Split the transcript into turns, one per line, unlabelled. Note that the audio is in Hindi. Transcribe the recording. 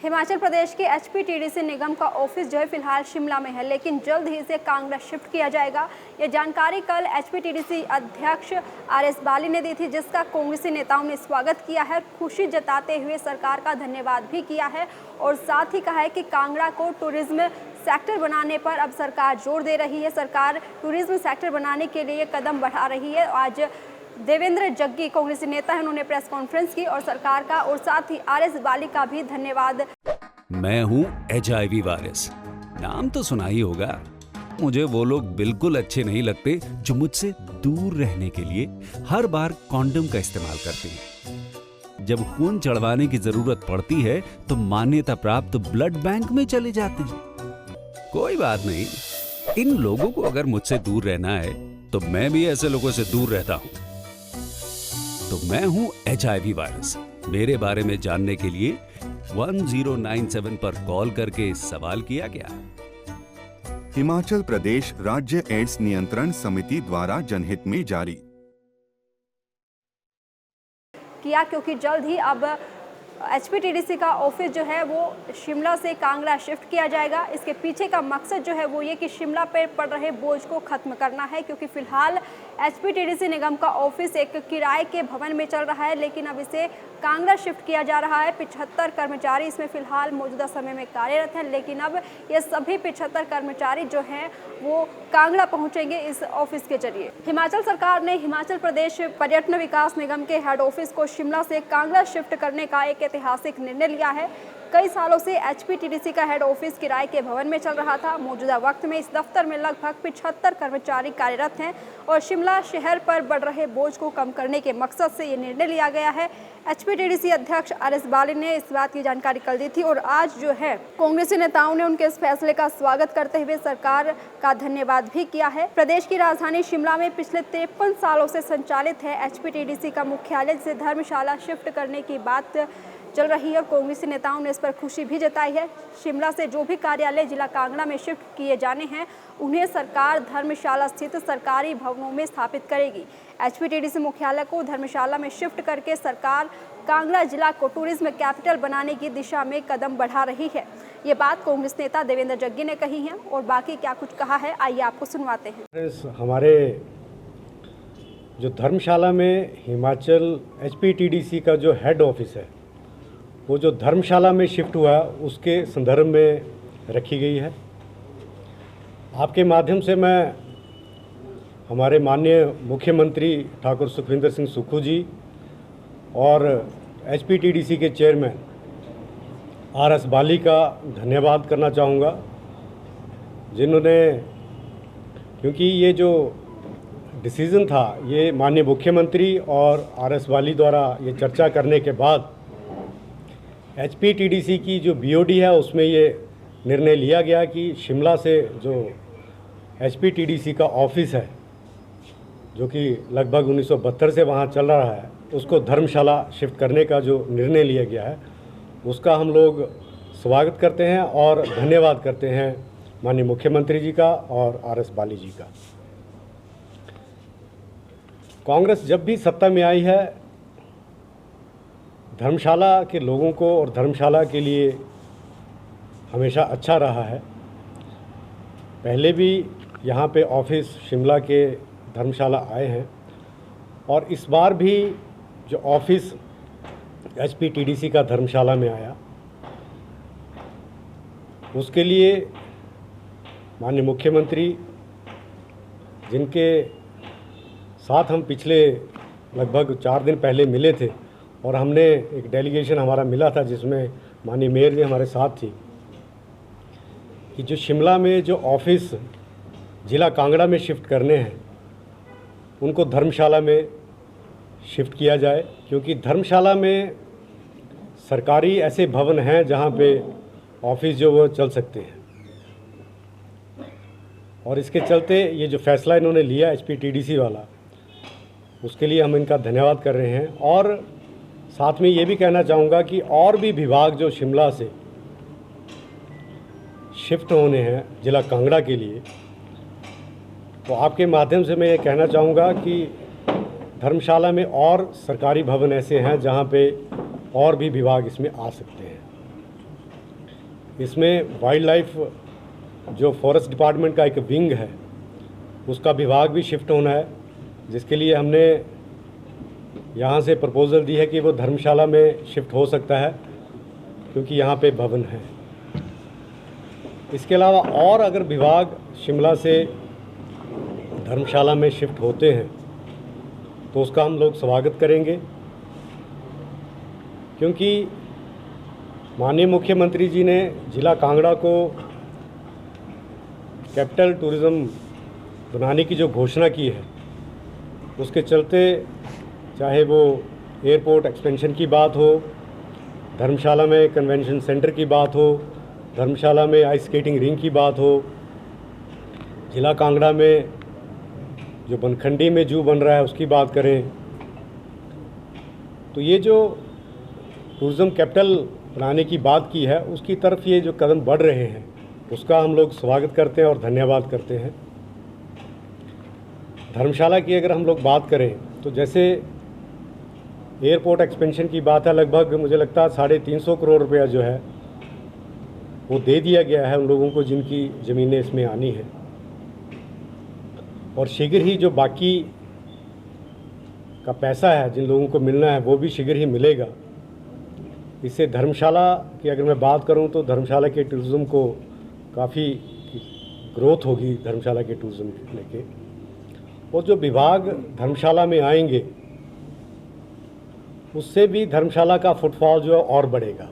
हिमाचल प्रदेश के HPTDC निगम का ऑफिस जो है फिलहाल शिमला में है, लेकिन जल्द ही इसे कांगड़ा शिफ्ट किया जाएगा। ये जानकारी कल HPTDC अध्यक्ष RS बाली ने दी थी, जिसका कांग्रेसी नेताओं ने स्वागत किया है, खुशी जताते हुए सरकार का धन्यवाद भी किया है और साथ ही कहा है कि कांगड़ा को टूरिज्म सेक्टर बनाने पर अब सरकार जोर दे रही है। सरकार टूरिज्म सेक्टर बनाने के लिए कदम बढ़ा रही है। आज देवेंद्र जग्गी कांग्रेसी नेता है, उन्होंने प्रेस कॉन्फ्रेंस की और सरकार का और साथ ही RS बाली का भी धन्यवाद।
मैं हूँ HIV वायरस, नाम तो सुना ही होगा। मुझे वो लोग बिल्कुल अच्छे नहीं लगते जो मुझसे दूर रहने के लिए हर बार कॉन्डम का इस्तेमाल करते हैं। जब खून चढ़वाने की जरूरत पड़ती है तो मान्यता प्राप्त ब्लड बैंक में चले जाते हैं। कोई बात नहीं, इन लोगों को अगर मुझसे दूर रहना है तो मैं भी ऐसे लोगों से दूर रहता हूँ। तो मैं हूँ HIV वायरस। मेरे बारे में जानने के लिए 1097 पर कॉल करके सवाल किया गया।
हिमाचल प्रदेश राज्य एड्स नियंत्रण समिति द्वारा जनहित में जारी
किया, क्योंकि जल्द ही अब HPTDC का ऑफिस जो है वो शिमला से कांगड़ा शिफ्ट किया जाएगा। इसके पीछे का मकसद जो है वो ये कि शिमला पर पड़ रहे बोझ को खत्म करना है, क्योंकि फिलहाल HPTDC निगम का ऑफिस एक किराए के भवन में चल रहा है, लेकिन अब इसे कांगड़ा शिफ्ट किया जा रहा है। 75 कर्मचारी इसमें फिलहाल मौजूदा समय में कार्यरत हैं, लेकिन अब ये सभी 75 कर्मचारी जो हैं वो कांगड़ा पहुंचेंगे इस ऑफिस के जरिए। हिमाचल सरकार ने हिमाचल प्रदेश पर्यटन विकास निगम के हेड ऑफिस को शिमला से कांगड़ा शिफ्ट करने का एक ऐतिहासिक निर्णय लिया है। कई सालों से HPTDC का हेड ऑफिस किराए के भवन में चल रहा था। मौजूदा वक्त में इस दफ्तर में लगभग 75 कर्मचारी कार्यरत हैं और शिमला शहर पर बढ़ रहे बोझ को कम करने के मकसद से ये निर्णय लिया गया है। HPTDC अध्यक्ष RS बाली ने इस बात की जानकारी कल दी थी और आज जो है कांग्रेसी नेताओं ने उनके इस फैसले का स्वागत करते हुए सरकार का धन्यवाद भी किया है। प्रदेश की राजधानी शिमला में पिछले 53 सालों से संचालित है HPTDC का मुख्यालय, जिसे धर्मशाला शिफ्ट करने की बात चल रही है और कांग्रेसी नेताओं ने इस पर खुशी भी जताई है। शिमला से जो भी कार्यालय जिला कांगड़ा में शिफ्ट किए जाने हैं उन्हें सरकार धर्मशाला स्थित सरकारी भवनों में स्थापित करेगी। HPTDC मुख्यालय को धर्मशाला में शिफ्ट करके सरकार कांगड़ा जिला को टूरिज्म कैपिटल बनाने की दिशा में कदम बढ़ा रही है। ये बात कांग्रेस नेता देवेंद्र जग्गी ने कही है और बाकी क्या कुछ कहा है आइए आपको सुनवाते हैं।
हमारे जो धर्मशाला में हिमाचल HPTDC का जो हेड ऑफिस है वो जो धर्मशाला में शिफ्ट हुआ उसके संदर्भ में रखी गई है। आपके माध्यम से मैं हमारे माननीय मुख्यमंत्री ठाकुर सुखविंदर सिंह सुक्खू जी और HPTDC के चेयरमैन RS बाली का धन्यवाद करना चाहूँगा, जिन्होंने, क्योंकि ये जो डिसीज़न था ये माननीय मुख्यमंत्री और RS बाली द्वारा ये चर्चा करने के बाद HPTDC की जो BOD है उसमें ये निर्णय लिया गया कि शिमला से जो HPTDC का ऑफिस है जो कि लगभग 1972 से वहाँ चल रहा है उसको धर्मशाला शिफ्ट करने का जो निर्णय लिया गया है उसका हम लोग स्वागत करते हैं और धन्यवाद करते हैं माननीय मुख्यमंत्री जी का और RS बाली जी का। कांग्रेस जब भी सत्ता में आई है धर्मशाला के लोगों को और धर्मशाला के लिए हमेशा अच्छा रहा है। पहले भी यहाँ पे ऑफिस शिमला के धर्मशाला आए हैं और इस बार भी जो ऑफिस HPTDC का धर्मशाला में आया उसके लिए माननीय मुख्यमंत्री, जिनके साथ हम पिछले लगभग 4 दिन पहले मिले थे और हमने एक डेलीगेशन हमारा मिला था जिसमें माननीय मेयर जी हमारे साथ थी, कि जो शिमला में जो ऑफिस ज़िला कांगड़ा में शिफ्ट करने हैं उनको धर्मशाला में शिफ्ट किया जाए, क्योंकि धर्मशाला में सरकारी ऐसे भवन हैं जहां पे ऑफिस जो वो चल सकते हैं। और इसके चलते ये जो फैसला इन्होंने लिया HPTDC वाला, उसके लिए हम इनका धन्यवाद कर रहे हैं। और साथ में ये भी कहना चाहूँगा कि और भी विभाग जो शिमला से शिफ्ट होने हैं जिला कांगड़ा के लिए, तो आपके माध्यम से मैं ये कहना चाहूँगा कि धर्मशाला में और सरकारी भवन ऐसे हैं जहाँ पे और भी विभाग इसमें आ सकते हैं। इसमें वाइल्ड लाइफ जो फॉरेस्ट डिपार्टमेंट का एक विंग है उसका विभाग भी शिफ्ट होना है, जिसके लिए हमने यहाँ से प्रपोज़ल दी है कि वो धर्मशाला में शिफ्ट हो सकता है क्योंकि यहाँ पे भवन है। इसके अलावा और अगर विभाग शिमला से धर्मशाला में शिफ्ट होते हैं तो उसका हम लोग स्वागत करेंगे, क्योंकि माननीय मुख्यमंत्री जी ने जिला कांगड़ा को कैपिटल टूरिज़्म बनाने की जो घोषणा की है उसके चलते चाहे वो एयरपोर्ट एक्सपेंशन की बात हो, धर्मशाला में कन्वेंशन सेंटर की बात हो, धर्मशाला में आइस स्केटिंग रिंग की बात हो, जिला कांगड़ा में जो बनखंडी में जू बन रहा है उसकी बात करें, तो ये जो टूरिज़्म कैपिटल बनाने की बात की है उसकी तरफ ये जो कदम बढ़ रहे हैं उसका हम लोग स्वागत करते हैं और धन्यवाद करते हैं। धर्मशाला की अगर हम लोग बात करें तो जैसे एयरपोर्ट एक्सपेंशन की बात है, लगभग मुझे लगता है 350 करोड़ रुपया जो है वो दे दिया गया है उन लोगों को जिनकी ज़मीनें इसमें आनी है, और शीघ्र ही जो बाकी का पैसा है जिन लोगों को मिलना है वो भी शीघ्र ही मिलेगा। इससे धर्मशाला की अगर मैं बात करूं तो धर्मशाला के टूरिज़्म को काफ़ी ग्रोथ होगी धर्मशाला के टूरिज़्म लेके, और जो विभाग धर्मशाला में आएंगे उससे भी धर्मशाला का फुटफॉल जो है और बढ़ेगा।